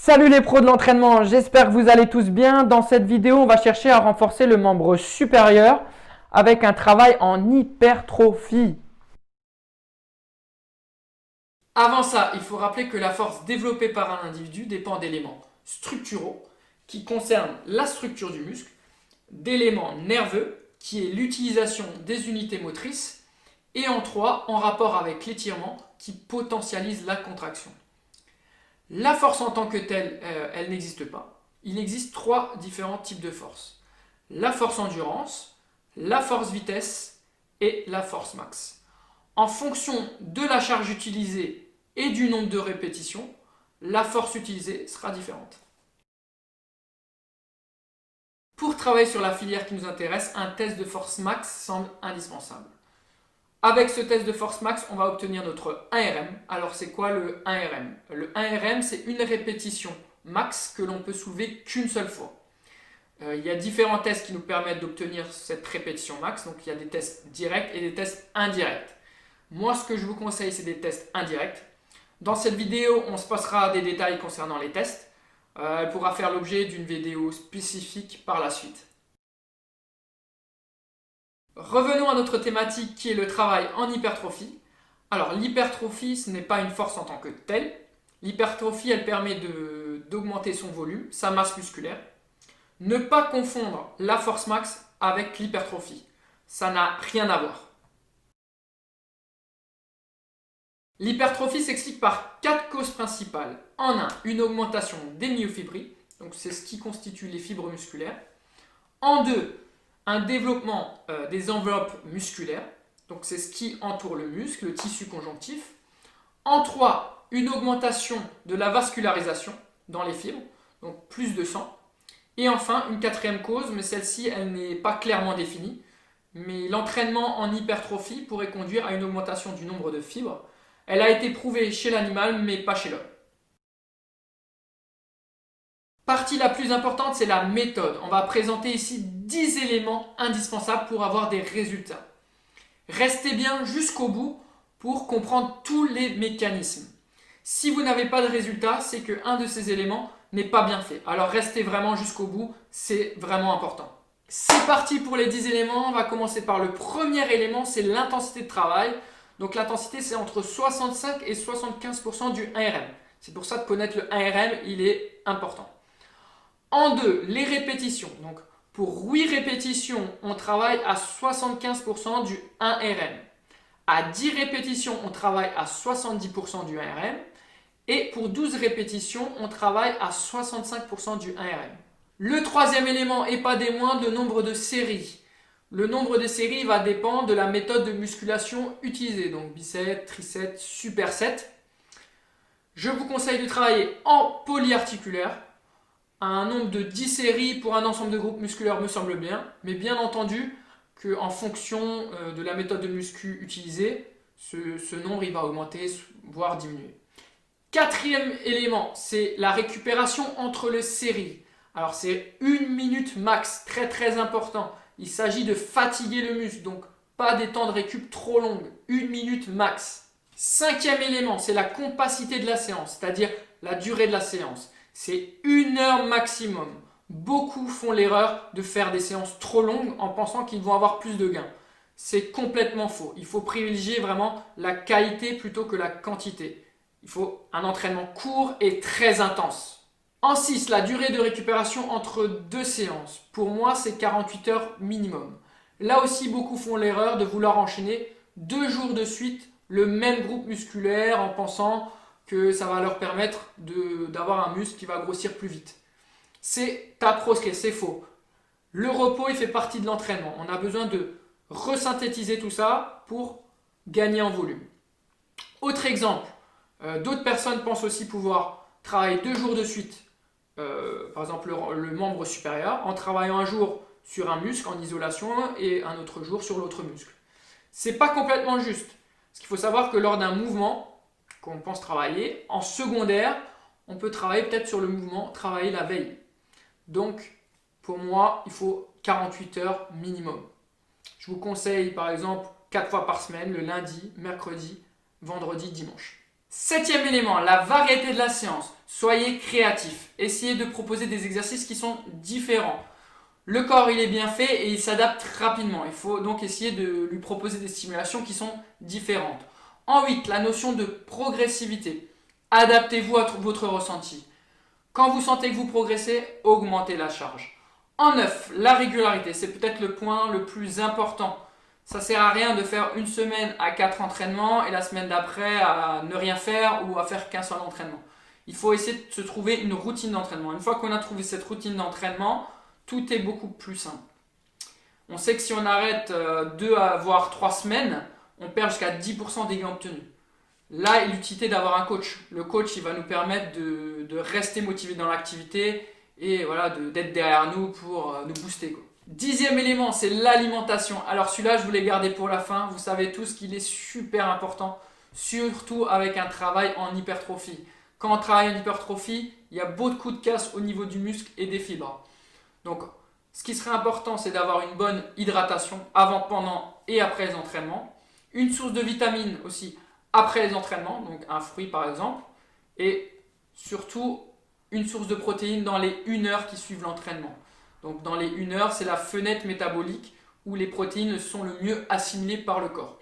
Salut les pros de l'entraînement, j'espère que vous allez tous bien. Dans cette vidéo, on va chercher à renforcer le membre supérieur avec un travail en hypertrophie. Avant ça, il faut rappeler que la force développée par un individu dépend d'éléments structuraux qui concernent la structure du muscle, d'éléments nerveux qui est l'utilisation des unités motrices et en trois, en rapport avec l'étirement qui potentialise la contraction. La force en tant que telle, elle n'existe pas. Il existe trois différents types de force. La force endurance, la force vitesse et la force max. En fonction de la charge utilisée et du nombre de répétitions, la force utilisée sera différente. Pour travailler sur la filière qui nous intéresse, un test de force max semble indispensable. Avec ce test de force max, on va obtenir notre 1RM. Alors c'est quoi le 1RM? Le 1RM, c'est une répétition max que l'on peut soulever qu'une seule fois. Il y a différents tests qui nous permettent d'obtenir cette répétition max. Donc il y a des tests directs et des tests indirects. Moi, ce que je vous conseille, c'est des tests indirects. Dans cette vidéo, on se passera des détails concernant les tests. Elle pourra faire l'objet d'une vidéo spécifique par la suite. Revenons à notre thématique qui est le travail en hypertrophie. Alors l'hypertrophie, ce n'est pas une force en tant que telle. L'hypertrophie, elle permet d'augmenter son volume, sa masse musculaire. Ne pas confondre la force max avec l'hypertrophie. Ça n'a rien à voir. L'hypertrophie s'explique par 4 causes principales. En un, une augmentation des myofibrilles, donc c'est ce qui constitue les fibres musculaires. En deux, un développement des enveloppes musculaires, donc c'est ce qui entoure le muscle, le tissu conjonctif. En 3, une augmentation de la vascularisation dans les fibres, donc plus de sang. Et enfin, une quatrième cause, mais celle-ci, elle n'est pas clairement définie, mais l'entraînement en hypertrophie pourrait conduire à une augmentation du nombre de fibres. Elle a été prouvée chez l'animal, mais pas chez l'homme. Partie la plus importante, c'est la méthode. On va présenter ici 10 éléments indispensables pour avoir des résultats. Restez bien jusqu'au bout pour comprendre tous les mécanismes. Si vous n'avez pas de résultat, c'est qu'un de ces éléments n'est pas bien fait. Alors restez vraiment jusqu'au bout, c'est vraiment important. C'est parti pour les 10 éléments. On va commencer par le premier élément, c'est l'intensité de travail. Donc l'intensité, c'est entre 65 et 75% du 1RM. C'est pour ça de connaître le 1RM, il est important. En deux, les répétitions. Donc, pour 8 répétitions, on travaille à 75% du 1RM. À 10 répétitions, on travaille à 70% du 1RM. Et pour 12 répétitions, on travaille à 65% du 1RM. Le troisième élément, et pas des moindres, le nombre de séries. Le nombre de séries va dépendre de la méthode de musculation utilisée. Donc, biceps, triceps, superset. Je vous conseille de travailler en polyarticulaire. Un nombre de 10 séries pour un ensemble de groupes musculaires me semble bien, mais bien entendu qu'en fonction de la méthode de muscu utilisée, ce nombre il va augmenter, voire diminuer. Quatrième élément, c'est la récupération entre les séries. Alors c'est 1 minute max, très très important. Il s'agit de fatiguer le muscle, donc pas des temps de récup trop longues, 1 minute max. Cinquième élément, c'est la compacité de la séance, c'est-à-dire la durée de la séance. C'est 1 heure maximum. Beaucoup font l'erreur de faire des séances trop longues en pensant qu'ils vont avoir plus de gains. C'est complètement faux. Il faut privilégier vraiment la qualité plutôt que la quantité. Il faut un entraînement court et très intense. En 6, la durée de récupération entre 2 séances. Pour moi, c'est 48 heures minimum. Là aussi, beaucoup font l'erreur de vouloir enchaîner 2 jours de suite le même groupe musculaire en pensant que ça va leur permettre d'avoir un muscle qui va grossir plus vite. C'est à proscrire, c'est faux. Le repos, il fait partie de l'entraînement. On a besoin de resynthétiser tout ça pour gagner en volume. Autre exemple, d'autres personnes pensent aussi pouvoir travailler 2 jours de suite, par exemple le membre supérieur, en travaillant un jour sur un muscle en isolation et un autre jour sur l'autre muscle. C'est pas complètement juste. Parce qu'il faut savoir que lors d'un mouvement qu'on pense travailler, en secondaire, on peut travailler peut-être sur le mouvement, travailler la veille. Donc, pour moi, il faut 48 heures minimum. Je vous conseille par exemple 4 fois par semaine, le lundi, mercredi, vendredi, dimanche. Septième élément, la variété de la séance. Soyez créatif. Essayez de proposer des exercices qui sont différents. Le corps, il est bien fait et il s'adapte rapidement. Il faut donc essayer de lui proposer des stimulations qui sont différentes. En 8, la notion de progressivité. Adaptez-vous à votre ressenti. Quand vous sentez que vous progressez, augmentez la charge. En 9, la régularité. C'est peut-être le point le plus important. Ça ne sert à rien de faire une semaine à 4 entraînements et la semaine d'après à ne rien faire ou à faire qu'un seul entraînement. Il faut essayer de se trouver une routine d'entraînement. Une fois qu'on a trouvé cette routine d'entraînement, tout est beaucoup plus simple. On sait que si on arrête 2 voire 3 semaines, on perd jusqu'à 10% des gains obtenus. Là est l'utilité d'avoir un coach. Le coach, il va nous permettre de rester motivé dans l'activité et voilà, d'être derrière nous pour nous booster, quoi. 10e élément, c'est l'alimentation. Alors celui-là, je voulais garder pour la fin. Vous savez tous qu'il est super important, surtout avec un travail en hypertrophie. Quand on travaille en hypertrophie, il y a beaucoup de casse au niveau du muscle et des fibres. Donc, ce qui serait important, c'est d'avoir une bonne hydratation avant, pendant et après les entraînements. Une source de vitamines aussi après les entraînements, donc un fruit par exemple. Et surtout, une source de protéines dans les 1 heure qui suivent l'entraînement. Donc dans les 1 heure, c'est la fenêtre métabolique où les protéines sont le mieux assimilées par le corps.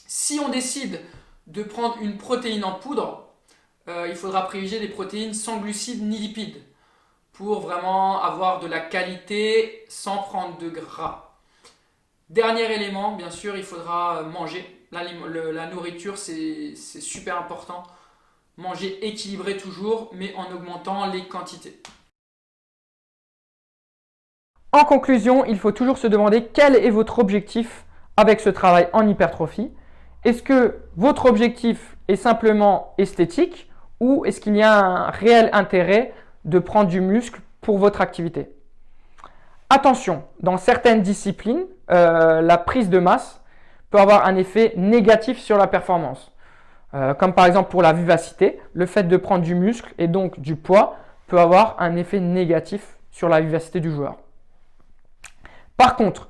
Si on décide de prendre une protéine en poudre, il faudra privilégier des protéines sans glucides ni lipides pour vraiment avoir de la qualité sans prendre de gras. Dernier élément, bien sûr, il faudra manger. La nourriture, c'est super important. Manger équilibré toujours, mais en augmentant les quantités. En conclusion, il faut toujours se demander quel est votre objectif avec ce travail en hypertrophie. Est-ce que votre objectif est simplement esthétique ou est-ce qu'il y a un réel intérêt de prendre du muscle pour votre activité? Attention, dans certaines disciplines, la prise de masse peut avoir un effet négatif sur la performance. Comme par exemple pour la vivacité, le fait de prendre du muscle et donc du poids peut avoir un effet négatif sur la vivacité du joueur. Par contre,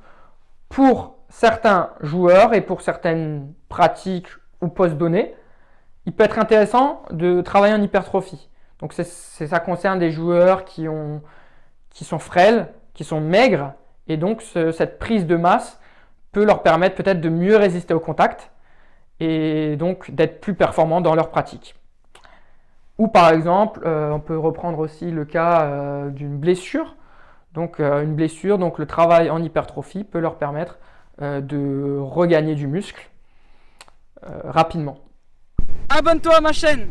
pour certains joueurs et pour certaines pratiques ou postes donnés, il peut être intéressant de travailler en hypertrophie. Donc ça concerne des joueurs qui sont frêles, qui sont maigres, et donc cette prise de masse peut leur permettre peut-être de mieux résister au contact et donc d'être plus performants dans leur pratique. Ou par exemple, on peut reprendre aussi le cas d'une blessure. Donc une blessure, donc le travail en hypertrophie peut leur permettre de regagner du muscle rapidement. Abonne-toi à ma chaîne.